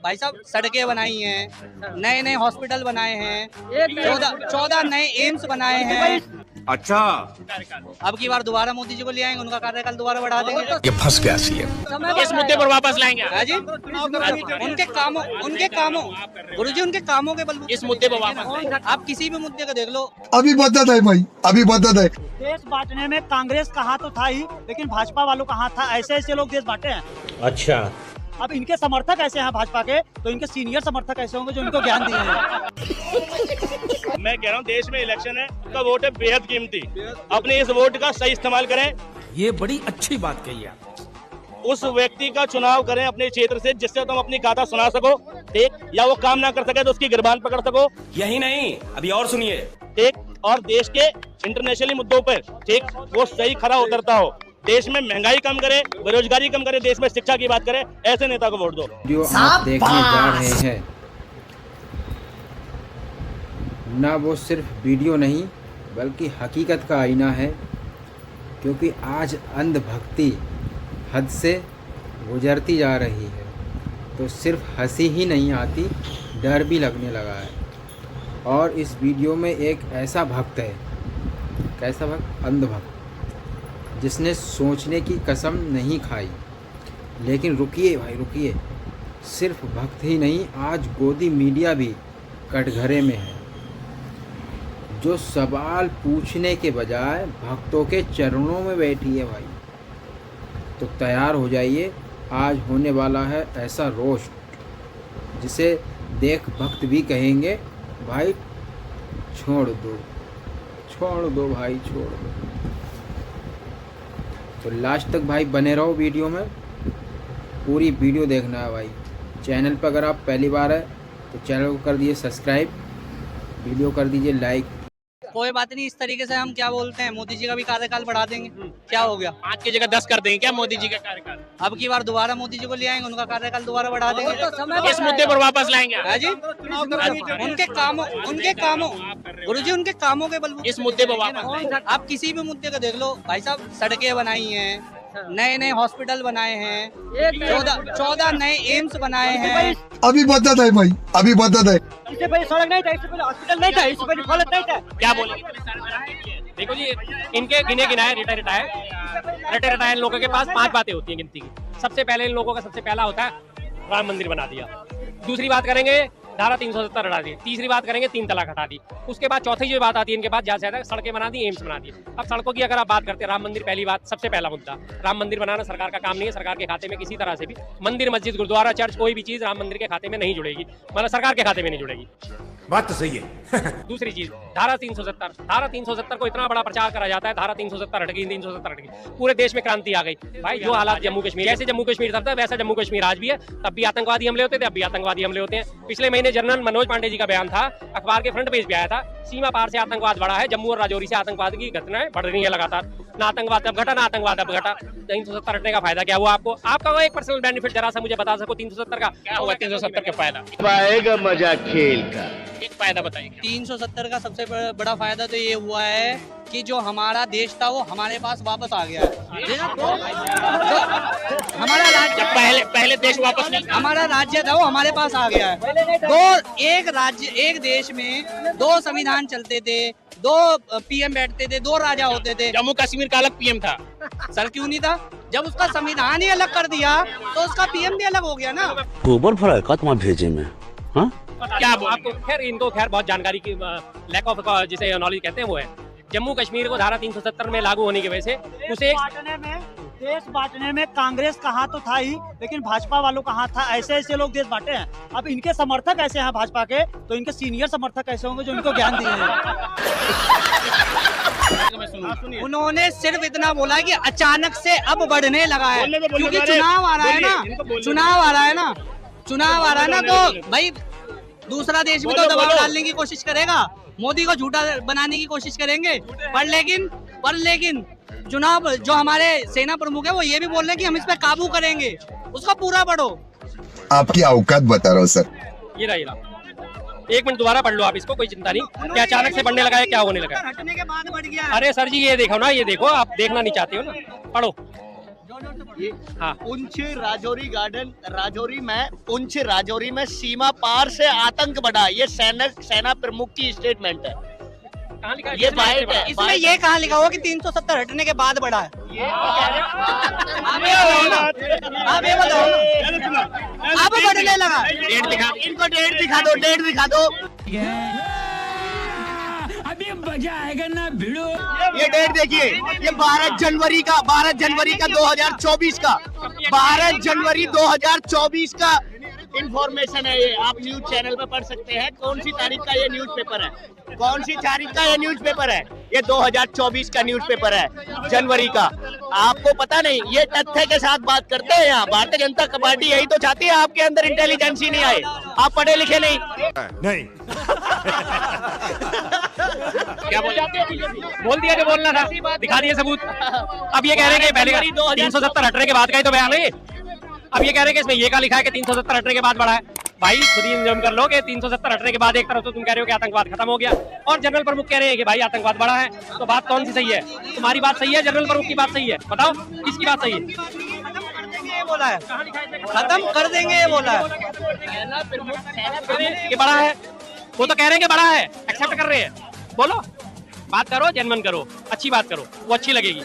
भाई साहब सड़कें बनाई हैं, नए नए हॉस्पिटल बनाए हैं, 14 नए एम्स बनाए हैं। अच्छा, अब की बार दोबारा मोदी जी को ले आएंगे, उनका कार्यकाल दोबारा बढ़ा देंगे। ये फंस गया सीएम। इस मुद्दे पर वापस लाएंगे हाँ जी, उनके कामों गुरुजी उनके कामों के बलबूते इस मुद्दे पर वापस आप किसी भी मुद्दे को देख लो। अभी बदत है भाई, अभी बदत है। देश बांटने में कांग्रेस का हाथ तो था ही, लेकिन भाजपा वालों का हाथ था। ऐसे ऐसे लोग देश बांटे हैं। अच्छा, अब इनके समर्थक ऐसे हैं भाजपा के, तो इनके सीनियर समर्थक ऐसे होंगे जो इनको ज्ञान दिए हैं। मैं कह रहा हूँ देश में इलेक्शन है, का वोट है बेहद कीमती। अपने इस वोट का सही इस्तेमाल करें। ये बड़ी अच्छी बात कही आप। उस व्यक्ति का चुनाव करें अपने क्षेत्र से जिससे तुम अपनी गाथा सुना सको, ठीक, या वो काम ना कर सके तो उसकी गिरबान पकड़ सको। यही नहीं, अभी और सुनिए। ठीक, और देश के इंटरनेशनली मुद्दों पर ठीक वो सही खरा उतरता हो। देश में महंगाई कम करे, बेरोजगारी कम करे, देश में शिक्षा की बात करे, ऐसे नेता को वोट दो। जो आप देखने जा रहे हैं ना, वो सिर्फ वीडियो नहीं बल्कि हकीकत का आईना है। क्योंकि आज अंधभक्ति हद से गुजरती जा रही है, तो सिर्फ हंसी ही नहीं आती, डर भी लगने लगा है। और इस वीडियो में एक ऐसा भक्त है, कैसा भक्त? अंधभक्त, जिसने सोचने की कसम नहीं खाई। लेकिन रुकिए भाई रुकिए, सिर्फ भक्त ही नहीं, आज गोदी मीडिया भी कटघरे में है, जो सवाल पूछने के बजाय भक्तों के चरणों में बैठी है भाई। तो तैयार हो जाइए, आज होने वाला है ऐसा रोस्ट जिसे देख भक्त भी कहेंगे भाई छोड़ दो भाई, छोड़ दो। तो लास्ट तक भाई बने रहो वीडियो में, पूरी वीडियो देखना है भाई। चैनल पर अगर आप पहली बार है तो चैनल को कर दीजिए सब्सक्राइब, वीडियो कर दीजिए लाइक। कोई बात नहीं, इस तरीके से हम क्या बोलते हैं, मोदी जी का भी कार्यकाल बढ़ा देंगे। क्या हो गया, 5 की जगह 10 कर देंगे क्या मोदी जी का कार्यकाल? अब की बार दोबारा मोदी जी को ले आएंगे, उनका कार्यकाल दोबारा बढ़ा देंगे। इस मुद्दे पर वापस लाएंगे हाँ जी, उनके कामों गुरुजी उनके कामों के बलबूते इस मुद्दे पर वापस आप किसी भी मुद्दे को देख लो। भाई साहब सड़कें बनाई हैं, नए नए हॉस्पिटल बनाए हैं, 14 नए एम्स बनाए हैं। अभी बदत है भाई, अभी बदत है। इससे पहले सड़क नहीं था, इससे पहले हॉस्पिटल नहीं था, इससे पहले कॉलेज नहीं था। क्या बोलेंगे? देखो जी, इनके गिने गिनाए रिटायर लोगों के पास 5 बातें होती हैं गिनती की। सबसे पहले इन लोगों का सबसे पहला होता है राम मंदिर बना दिया। दूसरी बात करेंगे धारा 370 हटा दी। तीसरी बात करेंगे 3 तलाक हटा दी। उसके बाद चौथी जो बात आती है इनके पास ज्यादा से ज्यादा सड़कें बना दी, एम्स बना दी। अब सड़कों की अगर आप बात करते हैं, राम मंदिर पहली बात, सबसे पहला मुद्दा। राम मंदिर बनाना सरकार का काम नहीं है। सरकार के खाते में किसी तरह से भी मंदिर, मस्जिद, गुरुद्वारा, चर्च, कोई भी चीज राम मंदिर के खाते में नहीं जुड़ेगी, मतलब सरकार के खाते में नहीं जुड़ेगी। बात तो सही है। दूसरी चीज धारा 370 को इतना बड़ा प्रचार करा जाता है, धारा 370 हटगी, 370 हटगी, पूरे देश में क्रांति आ गई। भाई जो हालात जम्मू कश्मीर, जैसे जम्मू कश्मीर था वैसा जम्मू कश्मीर आज भी है। तब भी आतंकवादी हमले होते थे, अब भी आतंकवादी हमले होते हैं। पिछले महीने जनरल मनोज पांडे जी का बयान था, अखबार के फ्रंट पेज पे आया था, सीमा पार से आतंकवाद बढ़ा है, जम्मू और राजौरी से आतंकवाद की घटनाएं बढ़ रही है लगातार। ना आतंकवाद अब घटा, ना आतंकवाद अब घटा। 370 हटने का फायदा क्या हुआ आपको? आपका वो एक पर्सनल बेनिफिट जरा सा मुझे बता सको 370 का क्या होगा? 370 का फायदा पाएगा मजा खेल का, एक फायदा बताइए। 370 का सबसे बड़ा फायदा तो ये हुआ है कि जो हमारा देश था वो हमारे पास वापस आ गया है। हमारा राज्य पहले देश वापस नहीं, हमारा राज्य था वो हमारे पास आ गया है। एक देश में 2 संविधान चलते थे, 2 पीएम बैठते थे, 2 राजा होते थे। जम्मू कश्मीर का अलग पीएम था सर, क्यों नहीं था? जब उसका संविधान ही अलग कर दिया तो उसका पीएम भी अलग हो गया ना। गोबर भरा है तुम्हारे भेजे में? हाँ, क्या आपको खैर इनको बहुत जानकारी की लैक ऑफ जिसे नॉलेज कहते हैं वो है। जम्मू कश्मीर को धारा 370 में लागू होने की वजह से उसे देश बांटने में कांग्रेस का हाथ तो था ही, लेकिन भाजपा वालों का हाथ था। ऐसे ऐसे लोग देश बांटे हैं। अब इनके समर्थक ऐसे हैं भाजपा के, तो इनके सीनियर समर्थक ऐसे होंगे जो इनको ज्ञान दिए हैं। उन्होंने सिर्फ इतना बोला कि अचानक से अब बढ़ने लगा है, क्योंकि चुनाव आ रहा है ना, तो भाई दूसरा देश भी तो दबाव डालने की कोशिश करेगा, मोदी को झूठा बनाने की कोशिश करेंगे। पर लेकिन चुनाव जो हमारे सेना प्रमुख है वो ये भी बोल रहे हैं कि हम इस पे काबू करेंगे, उसका पूरा बढ़ो। आपकी औकात बता रहा हूँ सर। ये रहा 1 मिनट दोबारा पढ़ लो आप इसको, कोई चिंता नहीं। क्या अचानक से बढ़ने लगा है, क्या होने लगा? हटने के बाद बढ़ गया। अरे सर जी ये देखो ना, ये देखो, आप देखना नहीं चाहते हो ना, पढ़ो। हाँ पुंछ राजौरी गार्डन, राजौरी में सीमा पार से आतंक बढ़ा, ये सेना प्रमुख की स्टेटमेंट है। कहाँ लिखा है? ये बाइट है। इसमें ये कहाँ लिखा हुआ कि 370 हटने के बाद बढ़ा है? आप ये बताओ अब बढ़ने लगा। डेट दिखा, इनको डेट दिखा दो, डेट दिखा दो। अभी मजा आएगा ना भिड़ो। ये डेट देखिए, ये 12 जनवरी का 2024 का 12 जनवरी 2024 का इंफॉर्मेशन है। ये आप न्यूज चैनल पे पढ़ सकते हैं। कौन सी तारीख का ये न्यूज़पेपर है? कौन सी तारीख का ये न्यूज़पेपर है? ये 2024 का न्यूज़पेपर है, जनवरी का। आपको पता नहीं, ये तथ्य के साथ बात करते हैं यहाँ। भारतीय जनता पार्टी यही तो चाहती है, आपके अंदर इंटेलिजेंस ही नहीं आए, आप पढ़े लिखे नहीं। नहीं क्या बोल दिया जो बोलना था, दिखा दिए सबूत। अब ये कह रहे हैं कि पहले 370 हटने के बाद का ही तो बयान है। अब ये कह रहे हैं कि इसमें ये का लिखा है कि 370 हटने के बाद बढ़ा है। भाई खुद ही इंजम कर लो कि 370 हटने के बाद एक तरफ तो तुम कह रहे हो कि आतंकवाद खत्म हो गया, और जनरल प्रमुख कह रहे हैं कि भाई आतंकवाद बढ़ा है। तो बात कौन सी सही है? तुम्हारी बात सही है, जनरल प्रमुख की बात सही है? बताओ किसकी बात सही है? ये बोला है खत्म कर देंगे, ये बोला है कि बड़ा है। वो तो कह रहे हैं कि बड़ा है, एक्सेप्ट कर रहे हैं। बोलो, बात करो, जेन्युइन करो, अच्छी बात करो, वो अच्छी लगेगी।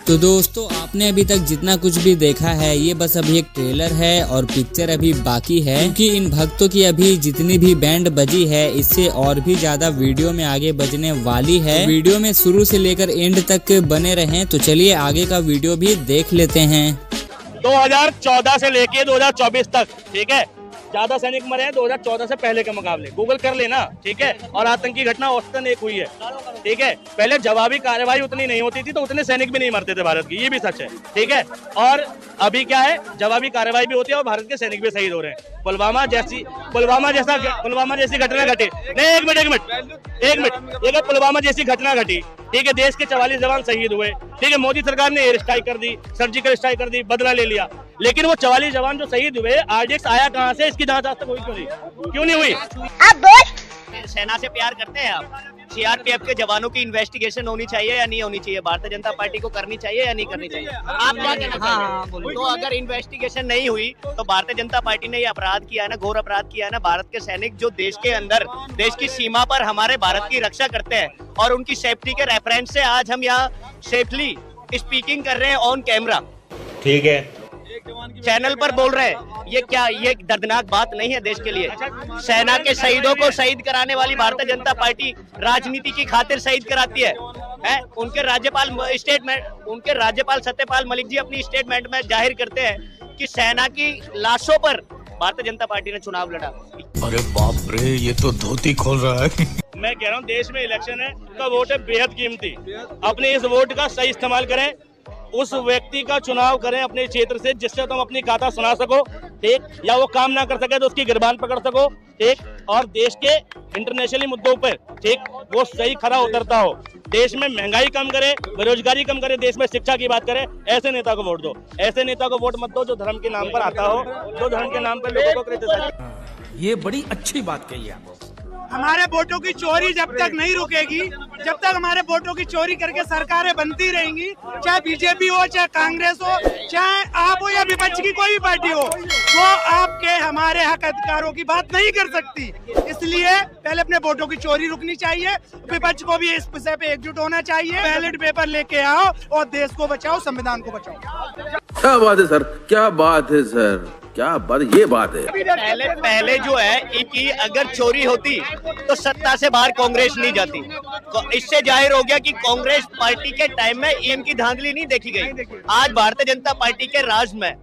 तो दोस्तों आपने अभी तक जितना कुछ भी देखा है ये बस अभी एक ट्रेलर है और पिक्चर अभी बाकी है, क्योंकि इन भक्तों की अभी जितनी भी बैंड बजी है इससे और भी ज्यादा वीडियो में आगे बजने वाली है। वीडियो में शुरू से लेकर एंड तक बने रहें। तो चलिए आगे का वीडियो भी देख लेते हैं। 2014 से लेके 2024 तक, ठीक है, ज्यादा सैनिक मरे हैं 2014 से पहले के मुकाबले। गूगल कर लेना, ठीक है। और आतंकी घटना औसतन एक हुई है, ठीक है। पहले जवाबी कार्रवाई उतनी नहीं होती थी तो उतने सैनिक भी नहीं मरते थे भारत की, ये भी सच है, ठीक है। और अभी क्या है, जवाबी कार्रवाई भी होती है और भारत के सैनिक भी शहीद हो रहे हैं। पुलवामा जैसी घटना घटी, नहीं एक मिनट, ये पुलवामा जैसी घटना घटी, ठीक है। देश के 44 जवान शहीद हुए, ठीक है। मोदी सरकार ने एयर स्ट्राइक कर दी, सर्जिकल स्ट्राइक कर दी, बदला ले लिया। लेकिन वो 44 जवान जो शहीद हुए, RDX आया कहाँ से? इसकी जांच आज तक हुई क्यों नहीं हुई? सेना से प्यार करते हैं आप? CRPF के जवानों की इन्वेस्टिगेशन होनी चाहिए या नहीं होनी चाहिए? भारतीय जनता पार्टी को करनी चाहिए या नहीं करनी चाहिए? आप क्या कहना चाहते हैं? तो अगर इन्वेस्टिगेशन नहीं हुई तो भारतीय जनता पार्टी ने ये अपराध किया है ना, घोर अपराध किया है ना। भारत के सैनिक जो देश के अंदर, देश की सीमा पर हमारे भारत की रक्षा करते हैं, और उनकी सेफ्टी के रेफरेंस से आज हम यहाँ सेफली स्पीकिंग कर रहे हैं ऑन कैमरा, ठीक है, चैनल पर बोल रहे हैं। ये क्या, ये दर्दनाक बात नहीं है देश के लिए? सेना के शहीदों को शहीद कराने वाली भारतीय जनता पार्टी राजनीति की खातिर शहीद कराती है। उनके राज्यपाल सत्यपाल मलिक जी अपनी स्टेटमेंट में जाहिर करते हैं कि सेना की लाशों पर भारतीय जनता पार्टी ने चुनाव लड़ा। अरे बाप रे, ये तो धोती खोल रहा है। मैं कह रहा हूँ देश में इलेक्शन है, का वोट है बेहद कीमती। अपने इस वोट का सही इस्तेमाल करें, उस व्यक्ति का चुनाव करें अपने क्षेत्र से जिससे तुम अपनी गाथा सुना सको, ठीक, या वो काम ना कर सके तो उसकी गिरबान पकड़ सको, ठीक। और देश के इंटरनेशनली मुद्दों पर, ठीक, वो सही खरा उतरता हो। देश में महंगाई कम करे, बेरोजगारी कम करे, देश में शिक्षा की बात करे, ऐसे नेता को वोट दो। ऐसे नेता को वोट मत दो जो धर्म के नाम पर आता हो, जो धर्म के नाम पर लोगों को क्रिटिसाइज। ये बड़ी अच्छी बात कही आप। हमारे वोटों की चोरी जब तक नहीं रुकेगी, जब तक हमारे वोटों की चोरी करके सरकारें बनती रहेंगी, चाहे बीजेपी हो, चाहे कांग्रेस हो, चाहे आप हो या विपक्ष की कोई भी पार्टी हो, वो आपके हमारे हक अधिकारों की बात नहीं कर सकती। इसलिए पहले अपने वोटों की चोरी रुकनी चाहिए, विपक्ष को भी इस विषय पे एकजुट होना चाहिए। बैलेट पेपर लेके आओ और देश को बचाओ, संविधान को बचाओ। क्या बात है सर, क्या बात है सर, क्या बात, ये बात है। पहले जो है कि अगर चोरी होती तो सत्ता से बाहर कांग्रेस नहीं जाती। इससे जाहिर हो गया कि कांग्रेस पार्टी के टाइम में ईएम की धांधली नहीं देखी गई। आज भारतीय जनता पार्टी के राज में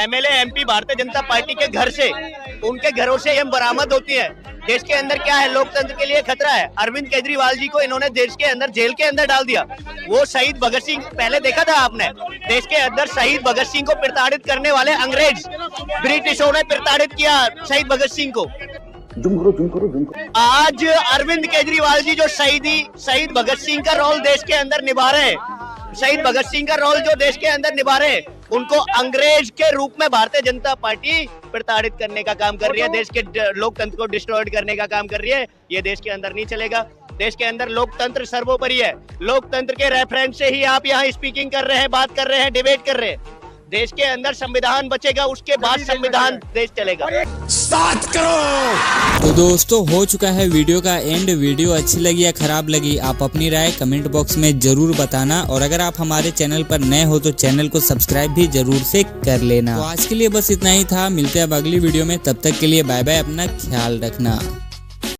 MLA MP Bharatiya Janata party के घर से, उनके घरों से ईएम बरामद होती है। देश के अंदर क्या है, लोकतंत्र के लिए खतरा है। अरविंद केजरीवाल जी को इन्होंने देश के अंदर जेल के अंदर डाल दिया। वो शहीद भगत सिंह, पहले देखा था आपने, देश के अंदर शहीद भगत सिंह को प्रताड़ित करने वाले अंग्रेज ब्रिटिशों ने प्रताड़ित किया शहीद भगत सिंह को। आज अरविंद केजरीवाल जी जो शहीद भगत सिंह का रोल देश के अंदर निभा रहे हैं, शहीद भगत सिंह का रोल जो देश के अंदर निभा रहे हैं, उनको अंग्रेज के रूप में भारतीय जनता पार्टी प्रताड़ित करने का काम कर रही है, देश के लोकतंत्र को डिस्ट्रॉय करने का काम कर रही है। ये देश के अंदर नहीं चलेगा। देश के अंदर लोकतंत्र सर्वोपरि है। लोकतंत्र के रेफरेंस से ही आप यहाँ स्पीकिंग कर रहे हैं, बात कर रहे हैं, डिबेट कर रहे हैं। देश के अंदर संविधान बचेगा, उसके बाद संविधान देश चलेगा। 7 करोड़। तो दोस्तों हो चुका है वीडियो का एंड। वीडियो अच्छी लगी या खराब लगी आप अपनी राय कमेंट बॉक्स में जरूर बताना, और अगर आप हमारे चैनल पर नए हो तो चैनल को सब्सक्राइब भी जरूर से कर लेना। तो आज के लिए बस इतना ही था, मिलते हैं अब अगली वीडियो में, तब तक के लिए बाय बाय, अपना ख्याल रखना।